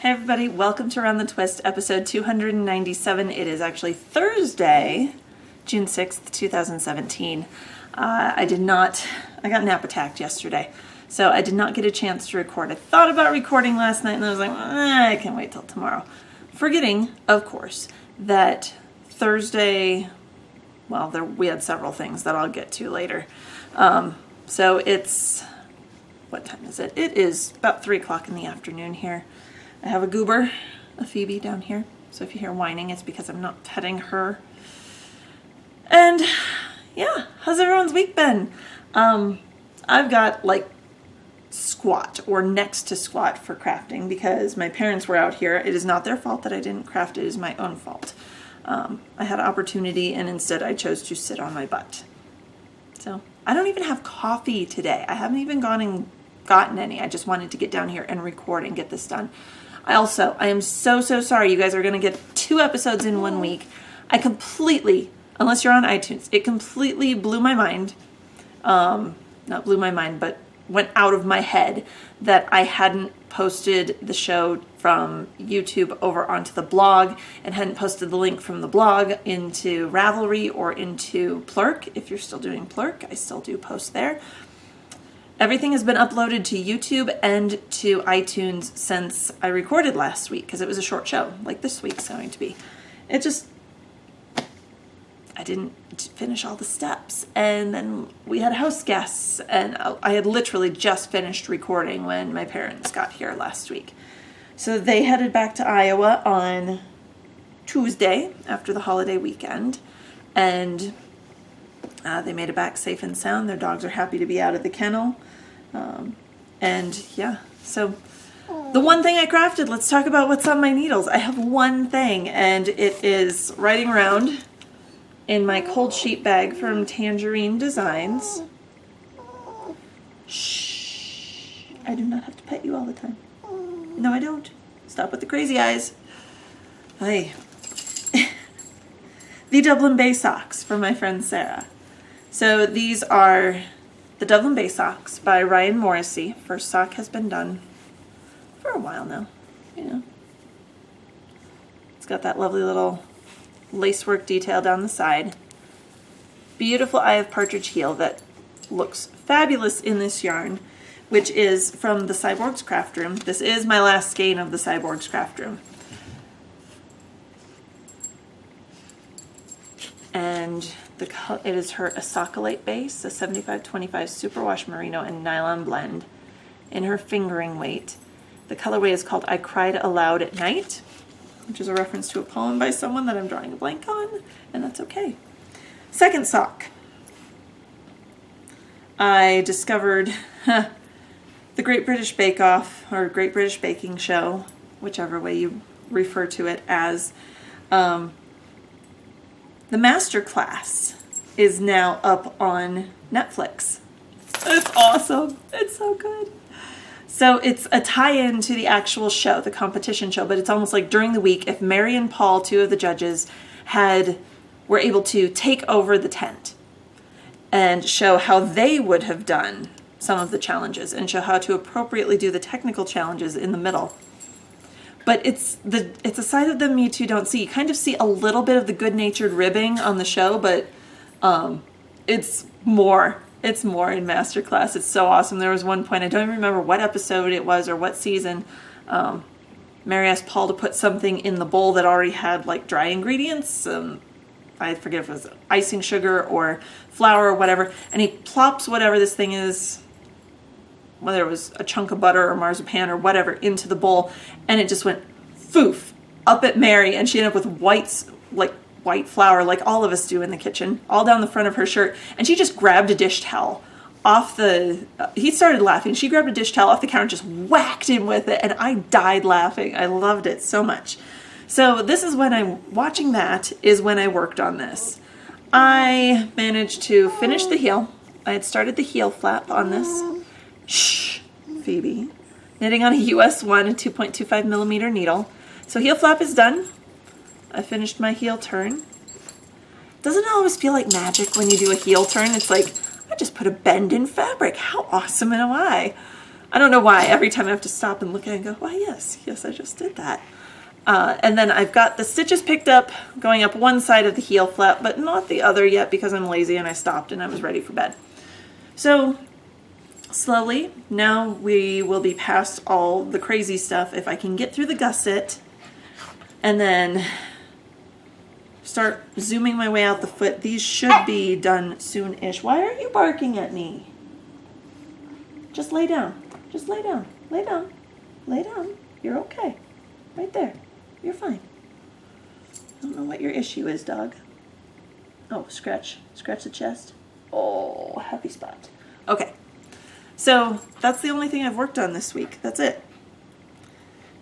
Hey everybody, welcome to Around the Twist, episode 297. It is actually Thursday, June 6th, 2017. I got nap attacked yesterday, so I did not get a chance to record. I thought about recording last night and I was like, I can wait till tomorrow. Forgetting, of course, that Thursday, we had several things that I'll get to later. So it's, what time is it? It is about 3 o'clock in the afternoon here. I have a goober, a Phoebe down here. So if you hear whining, it's because I'm not petting her. And yeah, how's everyone's week been? I've got like squat or next to squat for crafting because my parents were out here. It is not their fault that I didn't craft. It is my own fault. I had an opportunity and instead I chose to sit on my butt. So I don't even have coffee today. I haven't even gotten any. I just wanted to get down here and record and get this done. I am so sorry. You guys are going to get 2 episodes in 1 week. I completely, unless you're on iTunes, it completely blew my mind. Not blew my mind, but went out of my head that I hadn't posted the show from YouTube over onto the blog and hadn't posted the link from the blog into Ravelry or into Plurk. If you're still doing Plurk, I still do post there. Everything has been uploaded to YouTube and to iTunes since I recorded last week because it was a short show, like this week's going to be. I didn't finish all the steps, and then we had house guests, and I had literally just finished recording when my parents got here last week. So they headed back to Iowa on Tuesday after the holiday weekend, and they made it back safe and sound. Their dogs are happy to be out of the kennel. So the one thing I crafted, let's talk about what's on my needles. I have one thing, and it is riding around in my cold sheet bag from Tangerine Designs. Shh. I do not have to pet you all the time. No, I don't. Stop with the crazy eyes. Hey. The Dublin Bay socks from my friend Sarah. So these are the Dublin Bay socks by Ryan Morrissey. First sock has been done for a while now. It's got that lovely little lacework detail down the side. Beautiful Eye of Partridge heel that looks fabulous in this yarn, which is from the Cyborgs Craft Room. This is my last skein of the Cyborgs Craft Room. And it is her Asocolate base, a 75-25 superwash merino and nylon blend in her fingering weight. The colorway is called I Cried Aloud at Night, which is a reference to a poem by someone that I'm drawing a blank on, and that's okay. Second sock. I discovered the Great British Bake Off, or Great British Baking Show, whichever way you refer to it as. The master class is now up on Netflix. It's awesome. It's so good. So it's a tie-in to the actual show, the competition show, but it's almost like during the week, if Mary and Paul, 2 of the judges, were able to take over the tent and show how they would have done some of the challenges and show how to appropriately do the technical challenges in the middle. But it's a side of them you two don't see. You kind of see a little bit of the good-natured ribbing on the show, but it's more. It's more in Masterclass. It's so awesome. There was one point, I don't even remember what episode it was or what season, Mary asked Paul to put something in the bowl that already had like dry ingredients. I forget if it was icing sugar or flour or whatever. And he plops whatever this thing is, whether it was a chunk of butter or marzipan or whatever, into the bowl, and it just went foof up at Mary, and she ended up with white flour like all of us do in the kitchen, all down the front of her shirt, and she just grabbed a dish towel off he started laughing. She grabbed a dish towel off the counter, just whacked him with it, and I died laughing. I loved it so much. So this is when I'm watching that, is when I worked on this. I managed to finish the heel. I had started the heel flap on this. Shh, Phoebe. Knitting on a US 1, a 2.25 millimeter needle. So heel flap is done. I finished my heel turn. Doesn't it always feel like magic when you do a heel turn? It's like, I just put a bend in fabric. How awesome am I? I don't know why. Every time I have to stop and look at it and go, why, yes, I just did that. And then I've got the stitches picked up, going up one side of the heel flap, but not the other yet because I'm lazy and I stopped and I was ready for bed. So slowly, now we will be past all the crazy stuff. If I can get through the gusset and then start zooming my way out the foot, these should be done soon-ish. Why are you barking at me? Just lay down. Just lay down. Lay down. Lay down. You're okay. Right there. You're fine. I don't know what your issue is, dog. Oh, scratch. Scratch the chest. Oh, happy spot. Okay. So that's the only thing I've worked on this week. That's it.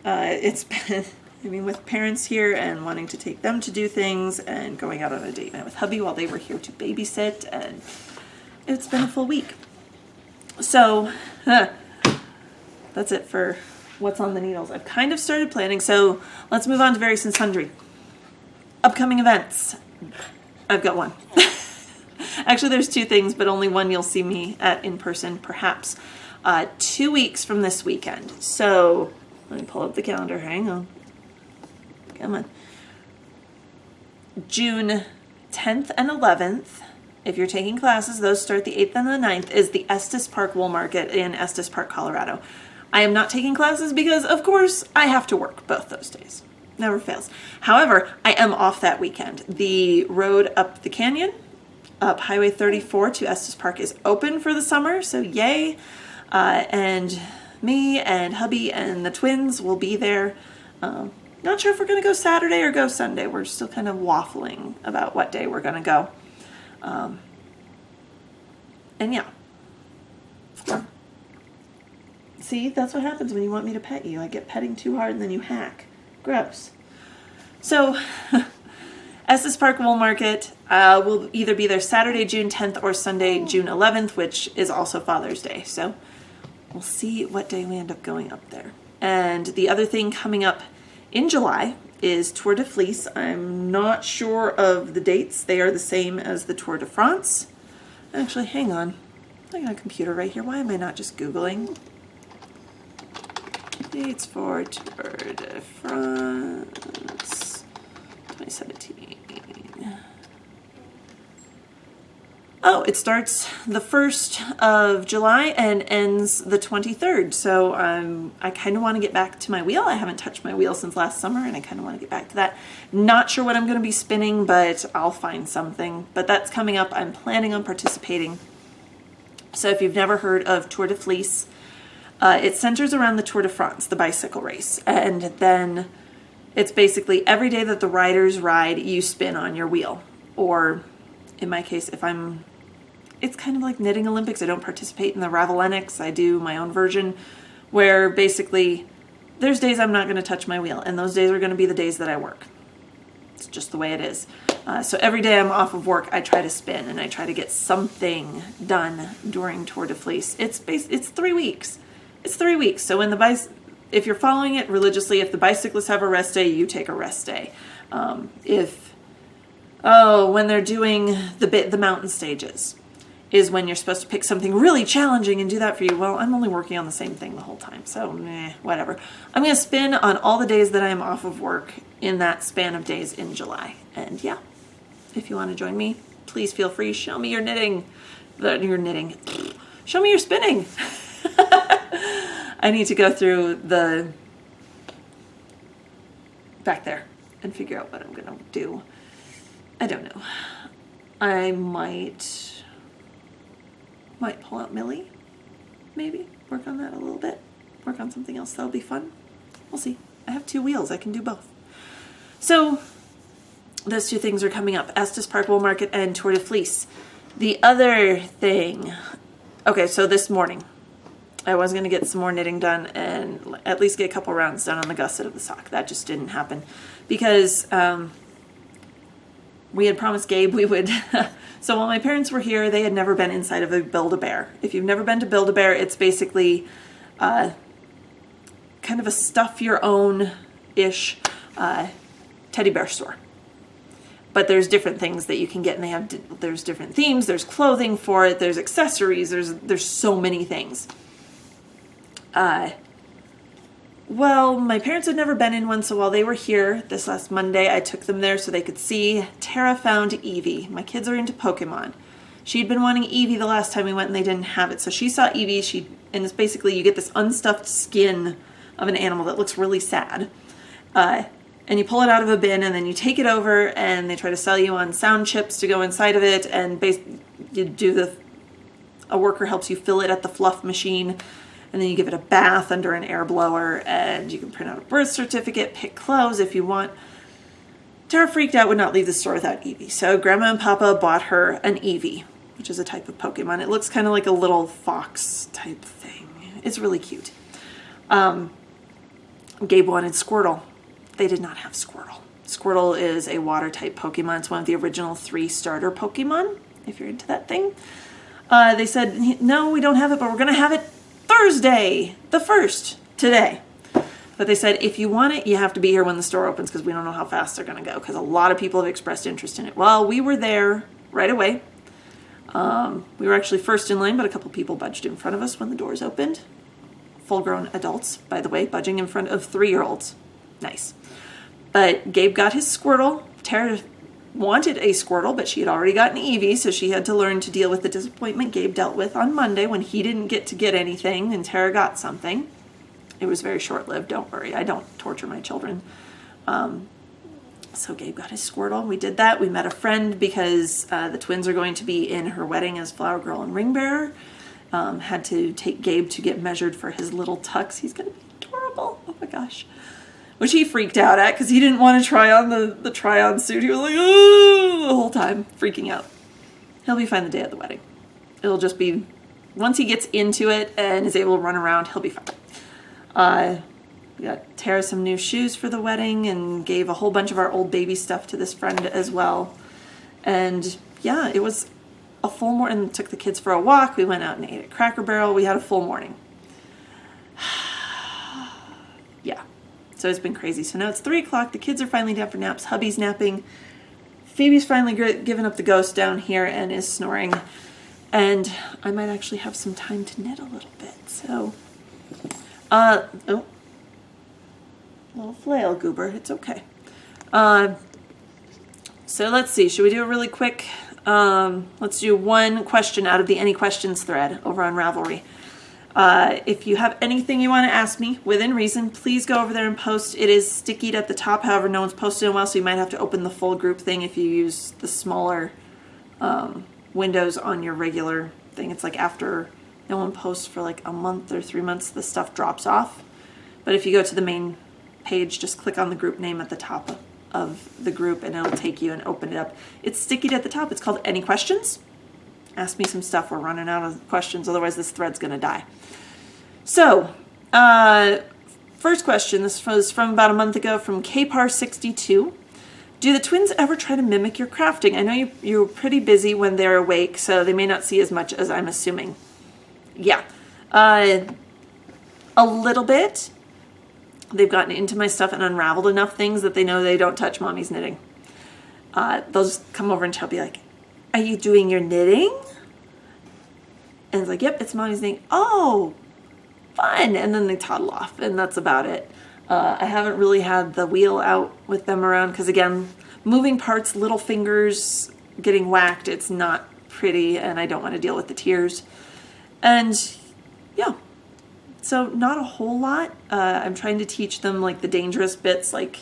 It's been, I mean, with parents here and wanting to take them to do things and going out on a date night with hubby while they were here to babysit, and it's been a full week. So that's it for what's on the needles. I've kind of started planning, so let's move on to Various and Sundry. Upcoming events. I've got one. Actually, there's two things, but only one you'll see me at in person, perhaps. 2 weeks from this weekend. So let me pull up the calendar. Hang on. Come on. June 10th and 11th. If you're taking classes, those start the 8th and the 9th, is the Estes Park Wool Market in Estes Park, Colorado. I am not taking classes because, of course, I have to work both those days. Never fails. However, I am off that weekend. The road up the canyon, up Highway 34 to Estes Park, is open for the summer, so yay. And me and hubby and the twins will be there. Not sure if we're going to go Saturday or go Sunday. We're still kind of waffling about what day we're going to go. And yeah. See, that's what happens when you want me to pet you. I get petting too hard and then you hack. Gross. So, Estes Park Wool Market will either be there Saturday, June 10th or Sunday, June 11th, which is also Father's Day. So, we'll see what day we end up going up there. And the other thing coming up in July is Tour de Fleece. I'm not sure of the dates. They are the same as the Tour de France. Actually, hang on. I got a computer right here. Why am I not just Googling? Dates for Tour de France 2017. Oh, it starts the 1st of July and ends the 23rd. So I kind of want to get back to my wheel. I haven't touched my wheel since last summer, and I kind of want to get back to that. Not sure what I'm going to be spinning, but I'll find something. But that's coming up. I'm planning on participating. So if you've never heard of Tour de Fleece, it centers around the Tour de France, the bicycle race. And then it's basically every day that the riders ride, you spin on your wheel. Or in my case, it's kind of like knitting Olympics. I don't participate in the Ravelinics. I do my own version where basically there's days I'm not going to touch my wheel, and those days are going to be the days that I work. It's just the way it is. So every day I'm off of work, I try to spin and I try to get something done during Tour de Fleece. It's 3 weeks. It's 3 weeks. So if you're following it religiously, if the bicyclists have a rest day, you take a rest day. When they're doing the mountain stages is when you're supposed to pick something really challenging and do that for you. Well, I'm only working on the same thing the whole time, so whatever. I'm going to spin on all the days that I am off of work in that span of days in July. And yeah, if you want to join me, please feel free. Show me your knitting. Show me your spinning. I need to go through back there and figure out what I'm going to do. I don't know. I might pull out Millie, maybe. Work on that a little bit. Work on something else that'll be fun. We'll see. I have 2 wheels. I can do both. So those 2 things are coming up. Estes Park Wool Market and Tour de Fleece. The other thing... Okay, so this morning, I was going to get some more knitting done and at least get a couple rounds done on the gusset of the sock. That just didn't happen because... we had promised Gabe we would... So while my parents were here, they had never been inside of a Build-A-Bear. If you've never been to Build-A-Bear, it's basically kind of a stuff-your-own-ish teddy bear store. But there's different things that you can get, and there's different themes. There's clothing for it. There's accessories. There's so many things. Well, my parents had never been in one, so while they were here this last Monday, I took them there so they could see. Tara found Eevee. My kids are into Pokemon. She'd been wanting Eevee the last time we went and they didn't have it. So she saw Eevee, and it's basically you get this unstuffed skin of an animal that looks really sad. And you pull it out of a bin and then you take it over and they try to sell you on sound chips to go inside of it, and a worker helps you fill it at the fluff machine. And then you give it a bath under an air blower, and you can print out a birth certificate, pick clothes if you want. Tara freaked out, would not leave the store without Eevee. So Grandma and Papa bought her an Eevee, which is a type of Pokemon. It looks kind of like a little fox type thing. It's really cute. Gabe wanted Squirtle. They did not have Squirtle. Squirtle is a water type Pokemon. It's one of the original 3 starter Pokemon, if you're into that thing. They said, no, we don't have it, but we're going to have it Thursday, the 1st, today. But they said, if you want it, you have to be here when the store opens because we don't know how fast they're going to go because a lot of people have expressed interest in it. Well, we were there right away. We were actually first in line, but a couple people budged in front of us when the doors opened. Full-grown adults, by the way, budging in front of 3-year-olds. Nice. But Gabe got his Squirtle. Tara wanted a Squirtle, but she had already gotten Eevee, so she had to learn to deal with the disappointment Gabe dealt with on Monday when he didn't get anything and Tara got something. It was very short-lived, don't worry. I don't torture my children. So Gabe got his Squirtle. We did that. We met a friend because the twins are going to be in her wedding as Flower Girl and Ring Bearer. Had to take Gabe to get measured for his little tux. He's going to be adorable. Oh my gosh. Which he freaked out at because he didn't want to try on the try-on suit. He was like, oh, the whole time, freaking out. He'll be fine the day of the wedding. It'll just be, once he gets into it and is able to run around, he'll be fine. We got Tara some new shoes for the wedding and gave a whole bunch of our old baby stuff to this friend as well. And yeah, it was a full morning. And took the kids for a walk. We went out and ate at Cracker Barrel. We had a full morning. Yeah. So it's been crazy. So now it's 3 o'clock. The kids are finally down for naps. Hubby's napping. Phoebe's finally given up the ghost down here and is snoring. And I might actually have some time to knit a little bit. So, little flail goober. It's okay. So let's see. Should we do a really quick? Let's do one question out of the Any Questions thread over on Ravelry. If you have anything you want to ask me within reason, please go over there and post. It is stickied at the top. However, no one's posted in a while, so you might have to open the full group thing if you use the smaller windows on your regular thing. It's like after no one posts for like a month or 3 months, the stuff drops off. But if you go to the main page, just click on the group name at the top of the group and it'll take you and open it up. It's stickied at the top. It's called Any Questions. Ask me some stuff. We're running out of questions. Otherwise, this thread's going to die. So, first question. This was from about a month ago from KPAR62. Do the twins ever try to mimic your crafting? I know you're pretty busy when they're awake, so they may not see as much as I'm assuming. Yeah. A little bit. They've gotten into my stuff and unraveled enough things that they know they don't touch Mommy's knitting. They'll just come over and she'll be like, are you doing your knitting? And it's like, yep, it's Mommy's knitting. Oh, fun. And then they toddle off, and that's about it. I haven't really had the wheel out with them around because, again, moving parts, little fingers getting whacked, it's not pretty, and I don't want to deal with the tears. And, yeah. So not a whole lot. I'm trying to teach them, like, the dangerous bits, like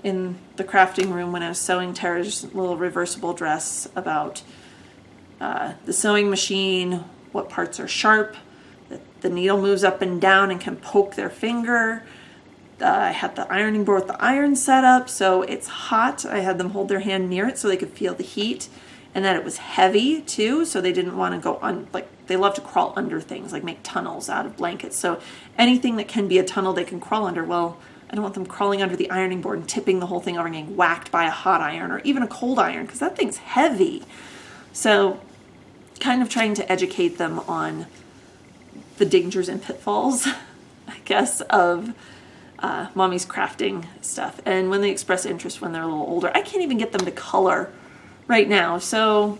in the crafting room when I was sewing Tara's little reversible dress about the sewing machine, what parts are sharp, that the needle moves up and down and can poke their finger. I had the ironing board with the iron set up, so it's hot. I had them hold their hand near it so they could feel the heat, and that it was heavy too, so they didn't want to go on, like, they love to crawl under things, like make tunnels out of blankets. So anything that can be a tunnel they can crawl under, well, I don't want them crawling under the ironing board and tipping the whole thing over and getting whacked by a hot iron or even a cold iron, because that thing's heavy. So kind of trying to educate them on the dangers and pitfalls, I guess, of Mommy's crafting stuff. And when they express interest when they're a little older, I can't even get them to color right now. So,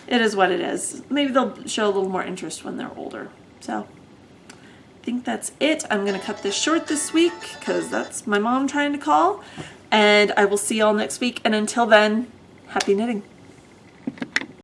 it is what it is. Maybe they'll show a little more interest when they're older. So, think that's it. I'm going to cut this short this week because that's my mom trying to call. And I will see y'all next week. And until then, happy knitting.